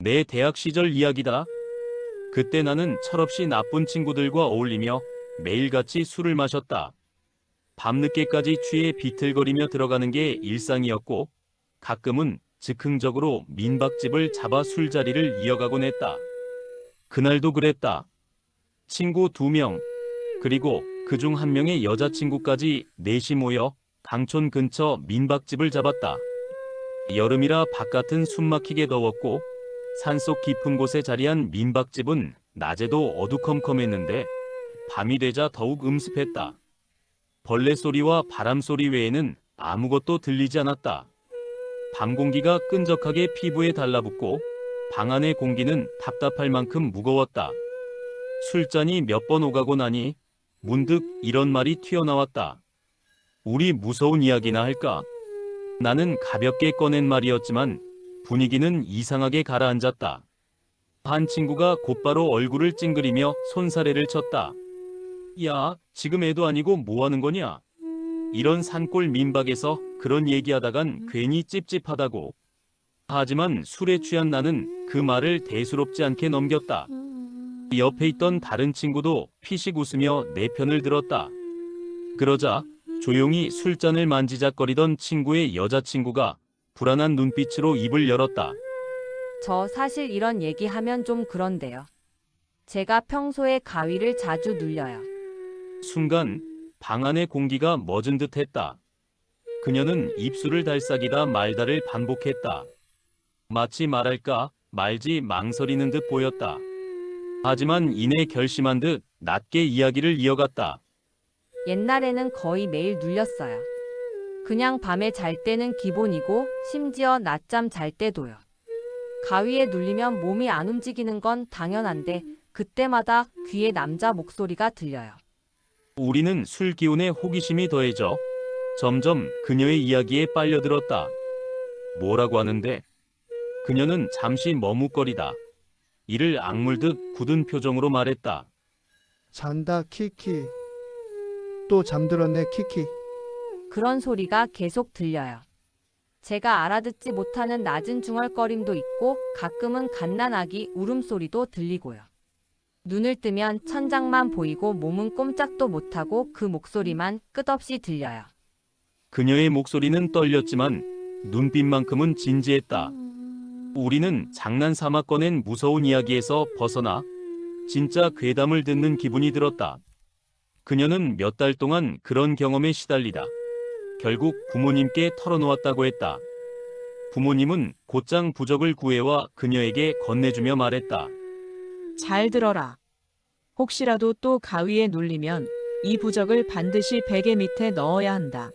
내 대학 시절 이야기다. 그때 나는 철없이 나쁜 친구들과 어울리며 매일같이 술을 마셨다. 밤늦게까지 취해 비틀거리며 들어가는 게 일상이었고, 가끔은 즉흥적으로 민박집을 잡아 술자리를 이어가곤 했다. 그날도 그랬다. 친구 2명, 그리고 그중 1명의 여자친구까지 넷이 모여 강촌 근처 민박집을 잡았다. 여름이라 바깥은 숨막히게 더웠고, 산속 깊은 곳에 자리한 민박집은 낮에도 어두컴컴했는데 밤이 되자 더욱 음습했다. 벌레 소리와 바람 소리 외에는 아무것도 들리지 않았다. 밤 공기가 끈적하게 피부에 달라붙고 방 안의 공기는 답답할 만큼 무거웠다. 술잔이 몇 번 오가고 나니 문득 이런 말이 튀어나왔다. 우리 무서운 이야기나 할까? 나는 가볍게 꺼낸 말이었지만 분위기는 이상하게 가라앉았다. 한 친구가 곧바로 얼굴을 찡그리며 손사래를 쳤다. 야, 지금 애도 아니고 뭐 하는 거냐? 이런 산골 민박에서 그런 얘기하다간 괜히 찝찝하다고. 하지만 술에 취한 나는 그 말을 대수롭지 않게 넘겼다. 옆에 있던 다른 친구도 피식 웃으며 내 편을 들었다. 그러자 조용히 술잔을 만지작거리던 친구의 여자친구가 불안한 눈빛으로 입을 열었다. 저 사실 이런 얘기하면 좀 그런데요. 제가 평소에 가위를 자주 눌려요. 순간 방 안의 공기가 멎은 듯했다. 그녀는 입술을 달싹이다 말다를 반복했다. 마치 말할까 말지 망설이는 듯 보였다. 하지만 이내 결심한 듯 낮게 이야기를 이어갔다. 옛날에는 거의 매일 눌렸어요. 그냥 밤에 잘 때는 기본이고 심지어 낮잠 잘 때도요. 가위에 눌리면 몸이 안 움직이는 건 당연한데 그때마다 귀에 남자 목소리가 들려요. 우리는 술 기운에 호기심이 더해져 점점 그녀의 이야기에 빨려들었다. 뭐라고 하는데? 그녀는 잠시 머뭇거리다 이를 악물듯 굳은 표정으로 말했다. 잔다 키키. 또 잠들었네 키키. 그런 소리가 계속 들려요. 제가 알아듣지 못하는 낮은 중얼거림도 있고 가끔은 갓난아기 울음소리도 들리고요. 눈을 뜨면 천장만 보이고 몸은 꼼짝도 못하고 그 목소리만 끝없이 들려요. 그녀의 목소리는 떨렸지만 눈빛만큼은 진지했다. 우리는 장난삼아 꺼낸 무서운 이야기에서 벗어나 진짜 괴담을 듣는 기분이 들었다. 그녀는 몇 달 동안 그런 경험에 시달리다 결국 부모님께 털어놓았다고 했다. 부모님은 곧장 부적을 구해와 그녀에게 건네주며 말했다. 잘 들어라. 혹시라도 또 가위에 눌리면 이 부적을 반드시 베개 밑에 넣어야 한다.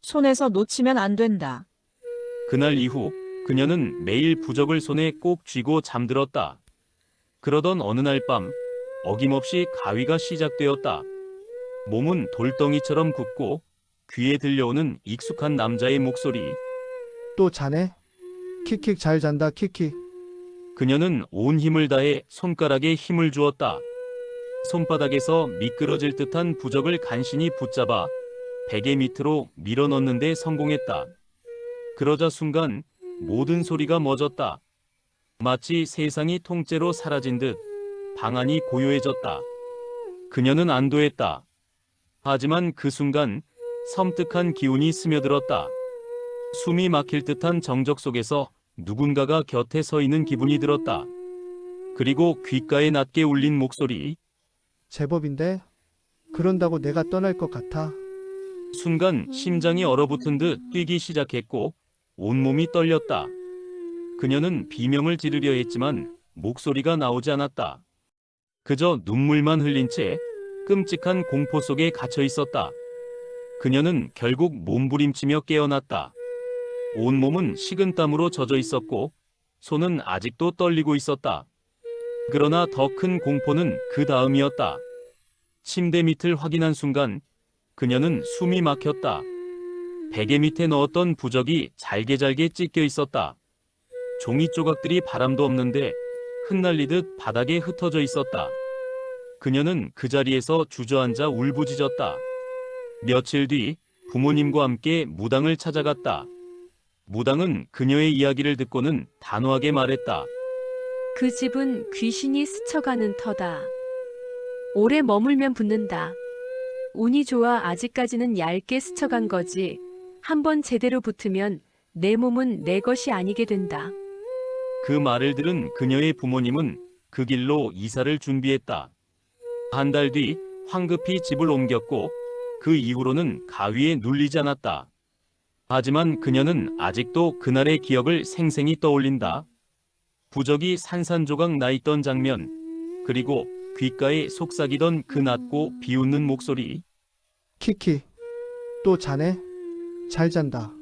손에서 놓치면 안 된다. 그날 이후 그녀는 매일 부적을 손에 꼭 쥐고 잠들었다. 그러던 어느 날 밤 어김없이 가위가 시작되었다. 몸은 돌덩이처럼 굳고 귀에 들려오는 익숙한 남자의 목소리. 또 자네? 킥킥 잘 잔다 키키. 그녀는 온 힘을 다해 손가락에 힘을 주었다. 손바닥에서 미끄러질 듯한 부적을 간신히 붙잡아 베개 밑으로 밀어넣는 데 성공했다. 그러자 순간 모든 소리가 멎었다. 마치 세상이 통째로 사라진 듯 방 안이 고요해졌다. 그녀는 안도했다. 하지만 그 순간 섬뜩한 기운이 스며들었다. 숨이 막힐 듯한 정적 속에서 누군가가 곁에 서 있는 기분이 들었다. 그리고 귓가에 낮게 울린 목소리. 제법인데? 그런다고 내가 떠날 것 같아. 순간 심장이 얼어붙은 듯 뛰기 시작했고 온몸이 떨렸다. 그녀는 비명을 지르려 했지만 목소리가 나오지 않았다. 그저 눈물만 흘린 채 끔찍한 공포 속에 갇혀 있었다. 그녀는 결국 몸부림치며 깨어났다. 온몸은 식은땀으로 젖어 있었고 손은 아직도 떨리고 있었다. 그러나 더 큰 공포는 그 다음이었다. 침대 밑을 확인한 순간 그녀는 숨이 막혔다. 베개 밑에 넣었던 부적이 잘게 찢겨 있었다. 종이 조각들이 바람도 없는데 흩날리듯 바닥에 흩어져 있었다. 그녀는 그 자리에서 주저앉아 울부짖었다. 며칠 뒤 부모님과 함께 무당을 찾아갔다. 무당은 그녀의 이야기를 듣고는 단호하게 말했다. 그 집은 귀신이 스쳐가는 터다. 오래 머물면 붙는다. 운이 좋아 아직까지는 얇게 스쳐간 거지. 한번 제대로 붙으면 내 몸은 내 것이 아니게 된다. 그 말을 들은 그녀의 부모님은 그 길로 이사를 준비했다. 한 달 뒤 황급히 집을 옮겼고 그 이후로는 가위에 눌리지 않았다. 하지만 그녀는 아직도 그날의 기억을 생생히 떠올린다. 부적이 산산조각 나 있던 장면, 그리고 귓가에 속삭이던 그 낮고 비웃는 목소리. 키키, 또 자네? 잘 잔다.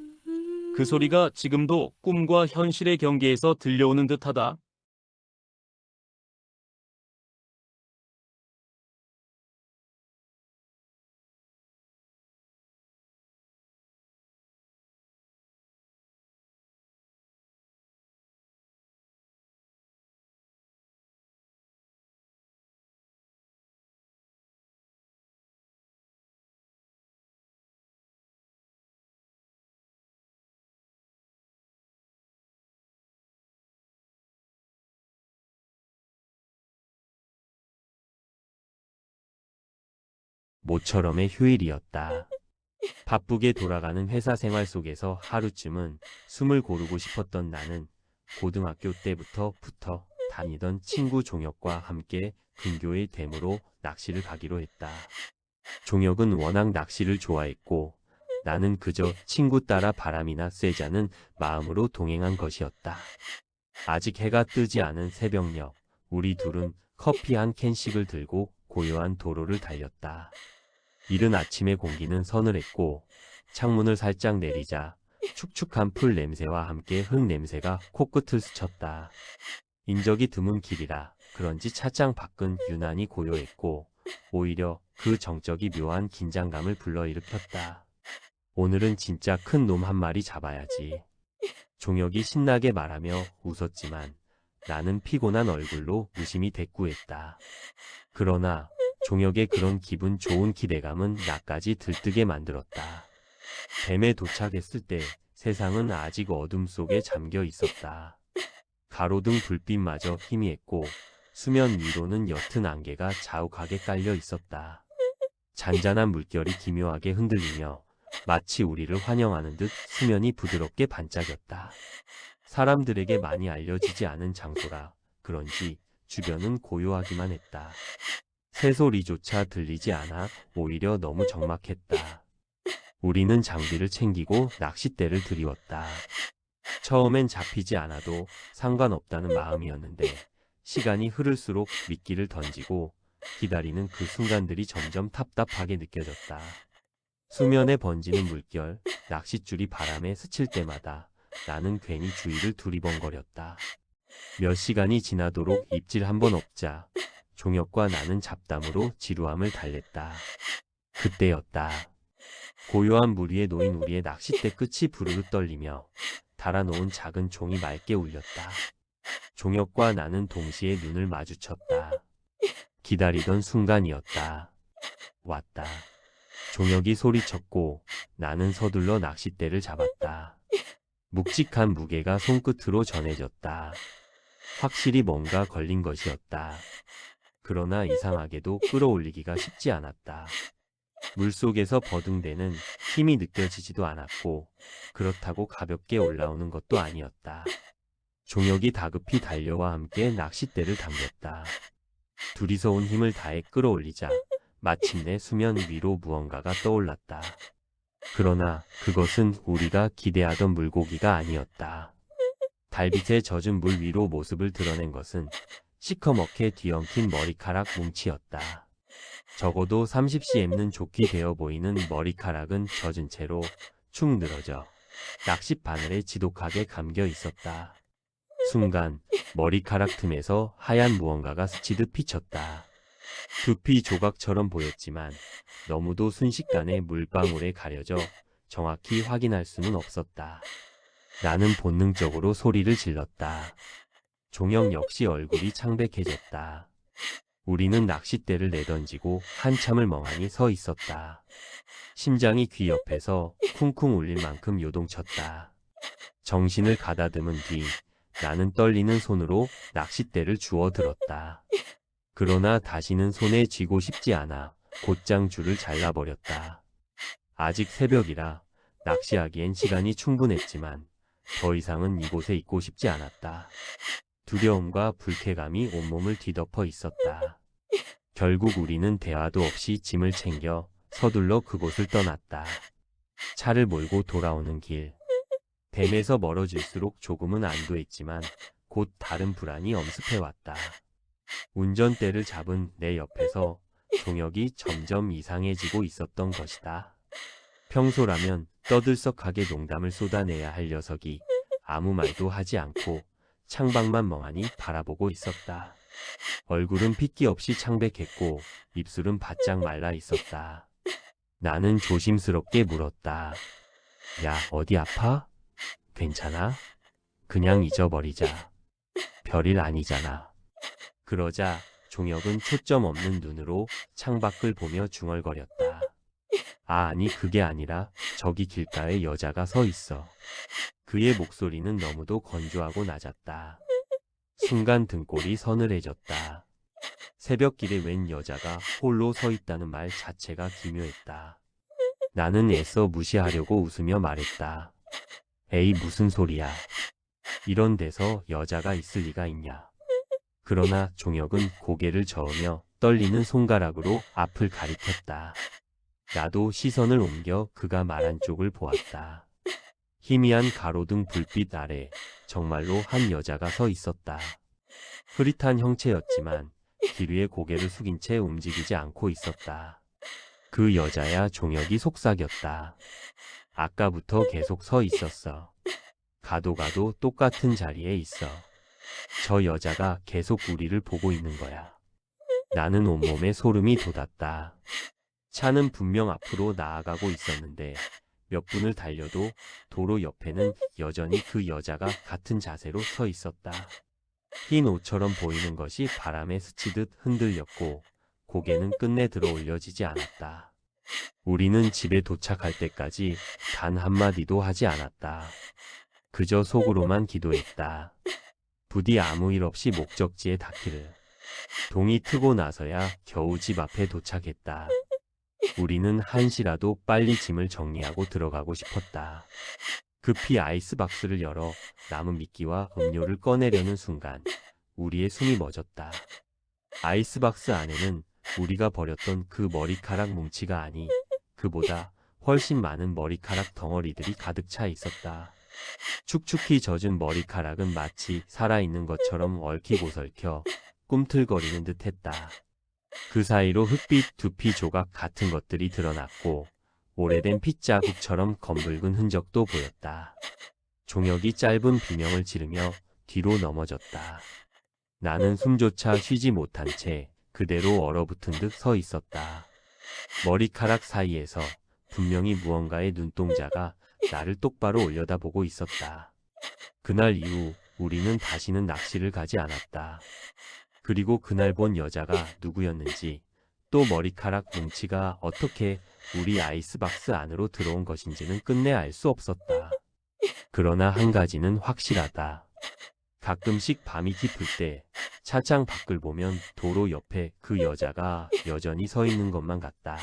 그 소리가 지금도 꿈과 현실의 경계에서 들려오는 듯하다. 모처럼의 휴일이었다. 바쁘게 돌아가는 회사 생활 속에서 하루쯤은 숨을 고르고 싶었던 나는 고등학교 때부터 붙어 다니던 친구 종혁과 함께 근교의 댐으로 낚시를 가기로 했다. 종혁은 워낙 낚시를 좋아했고 나는 그저 친구 따라 바람이나 쐬자는 마음으로 동행한 것이었다. 아직 해가 뜨지 않은 새벽녘, 우리 둘은 커피 한 캔씩을 들고 고요한 도로를 달렸다. 이른 아침의 공기는 서늘했고 창문을 살짝 내리자 축축한 풀 냄새와 함께 흙 냄새가 코끝을 스쳤다. 인적이 드문 길이라 그런지 차장 밖은 유난히 고요했고 오히려 그 정적이 묘한 긴장감을 불러일으켰다. 오늘은 진짜 큰 놈 한 마리 잡아야지. 종혁이 신나게 말하며 웃었지만 나는 피곤한 얼굴로 무심히 대꾸했다. 그러나 종혁의 그런 기분 좋은 기대감은 나까지 들뜨게 만들었다. 댐에 도착했을 때 세상은 아직 어둠 속에 잠겨 있었다. 가로등 불빛마저 희미했고 수면 위로는 옅은 안개가 자욱하게 깔려 있었다. 잔잔한 물결이 기묘하게 흔들리며 마치 우리를 환영하는 듯 수면이 부드럽게 반짝였다. 사람들에게 많이 알려지지 않은 장소라 그런지 주변은 고요하기만 했다. 새소리조차 들리지 않아 오히려 너무 적막했다. 우리는 장비를 챙기고 낚싯대를 들이웠다. 처음엔 잡히지 않아도 상관없다는 마음이었는데 시간이 흐를수록 미끼를 던지고 기다리는 그 순간들이 점점 답답하게 느껴졌다. 수면에 번지는 물결, 낚싯줄이 바람에 스칠 때마다 나는 괜히 주위를 두리번거렸다. 몇 시간이 지나도록 입질 한 번 없자 종혁과 나는 잡담으로 지루함을 달랬다. 그때였다. 고요한 물 위에 놓인 우리의 낚싯대 끝이 부르르 떨리며 달아놓은 작은 종이 맑게 울렸다. 종혁과 나는 동시에 눈을 마주쳤다. 기다리던 순간이었다. 왔다. 종혁이 소리쳤고 나는 서둘러 낚싯대를 잡았다. 묵직한 무게가 손끝으로 전해졌다. 확실히 뭔가 걸린 것이었다. 그러나 이상하게도 끌어올리기가 쉽지 않았다. 물속에서 버둥대는 힘이 느껴지지도 않았고 그렇다고 가볍게 올라오는 것도 아니었다. 종혁이 다급히 달려와 함께 낚싯대를 당겼다. 둘이서 온 힘을 다해 끌어올리자 마침내 수면 위로 무언가가 떠올랐다. 그러나 그것은 우리가 기대하던 물고기가 아니었다. 달빛에 젖은 물 위로 모습을 드러낸 것은 시커멓게 뒤엉킨 머리카락 뭉치였다. 적어도 30cm는 좋게 되어 보이는 머리카락은 젖은 채로 축 늘어져 낚싯 바늘에 지독하게 감겨 있었다. 순간 머리카락 틈에서 하얀 무언가가 스치듯 비쳤다. 두피 조각처럼 보였지만 너무도 순식간에 물방울에 가려져 정확히 확인할 수는 없었다. 나는 본능적으로 소리를 질렀다. 종혁 역시 얼굴이 창백해졌다. 우리는 낚싯대를 내던지고 한참을 멍하니 서 있었다. 심장이 귀 옆에서 쿵쿵 울릴 만큼 요동쳤다. 정신을 가다듬은 뒤 나는 떨리는 손으로 낚싯대를 주워 들었다. 그러나 다시는 손에 쥐고 싶지 않아 곧장 줄을 잘라버렸다. 아직 새벽이라 낚시하기엔 시간이 충분했지만 더 이상은 이곳에 있고 싶지 않았다. 두려움과 불쾌감이 온몸을 뒤덮어 있었다. 결국 우리는 대화도 없이 짐을 챙겨 서둘러 그곳을 떠났다. 차를 몰고 돌아오는 길. 댐에서 멀어질수록 조금은 안도했지만 곧 다른 불안이 엄습해왔다. 운전대를 잡은 내 옆에서 종혁이 점점 이상해지고 있었던 것이다. 평소라면 떠들썩하게 농담을 쏟아내야 할 녀석이 아무 말도 하지 않고 창밖만 멍하니 바라보고 있었다. 얼굴은 핏기 없이 창백했고 입술은 바짝 말라 있었다. 나는 조심스럽게 물었다. 야, 어디 아파? 괜찮아? 그냥 잊어버리자. 별일 아니잖아. 그러자 종혁은 초점 없는 눈으로 창밖을 보며 중얼거렸다. 아니 그게 아니라 저기 길가에 여자가 서 있어. 그의 목소리는 너무도 건조하고 낮았다. 순간 등골이 서늘해졌다. 새벽길에 웬 여자가 홀로 서 있다는 말 자체가 기묘했다. 나는 애써 무시하려고 웃으며 말했다. 에이 무슨 소리야. 이런 데서 여자가 있을 리가 있냐. 그러나 종혁은 고개를 저으며 떨리는 손가락으로 앞을 가리켰다. 나도 시선을 옮겨 그가 말한 쪽을 보았다. 희미한 가로등 불빛 아래 정말로 한 여자가 서 있었다. 흐릿한 형체였지만 길 위에 고개를 숙인 채 움직이지 않고 있었다. 그 여자야 종혁이 속삭였다. 아까부터 계속 서 있었어. 가도 똑같은 자리에 있어. 저 여자가 계속 우리를 보고 있는 거야. 나는 온몸에 소름이 돋았다. 차는 분명 앞으로 나아가고 있었는데 몇 분을 달려도 도로 옆에는 여전히 그 여자가 같은 자세로 서 있었다. 흰 옷처럼 보이는 것이 바람에 스치듯 흔들렸고 고개는 끝내 들어 올려지지 않았다. 우리는 집에 도착할 때까지 단 한마디도 하지 않았다. 그저 속으로만 기도했다. 부디 아무 일 없이 목적지에 닿기를. 동이 트고 나서야 겨우 집 앞에 도착했다. 우리는 한시라도 빨리 짐을 정리하고 들어가고 싶었다. 급히 아이스박스를 열어 남은 미끼와 음료를 꺼내려는 순간 우리의 숨이 멎었다. 아이스박스 안에는 우리가 버렸던 그 머리카락 뭉치가 아니 그보다 훨씬 많은 머리카락 덩어리들이 가득 차 있었다. 축축히 젖은 머리카락은 마치 살아있는 것처럼 얽히고 설켜 꿈틀거리는 듯했다. 그 사이로 흑빛 두피 조각 같은 것들이 드러났고 오래된 핏자국처럼 검붉은 흔적도 보였다. 종혁이 짧은 비명을 지르며 뒤로 넘어졌다. 나는 숨조차 쉬지 못한 채 그대로 얼어붙은 듯 서 있었다. 머리카락 사이에서 분명히 무언가의 눈동자가 나를 똑바로 올려다보고 있었다. 그날 이후 우리는 다시는 낚시를 가지 않았다. 그리고 그날 본 여자가 누구였는지 또 머리카락 뭉치가 어떻게 우리 아이스박스 안으로 들어온 것인지는 끝내 알 수 없었다. 그러나 한 가지는 확실하다. 가끔씩 밤이 깊을 때 차창 밖을 보면 도로 옆에 그 여자가 여전히 서 있는 것만 같다.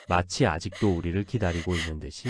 마치 아직도 우리를 기다리고 있는 듯이.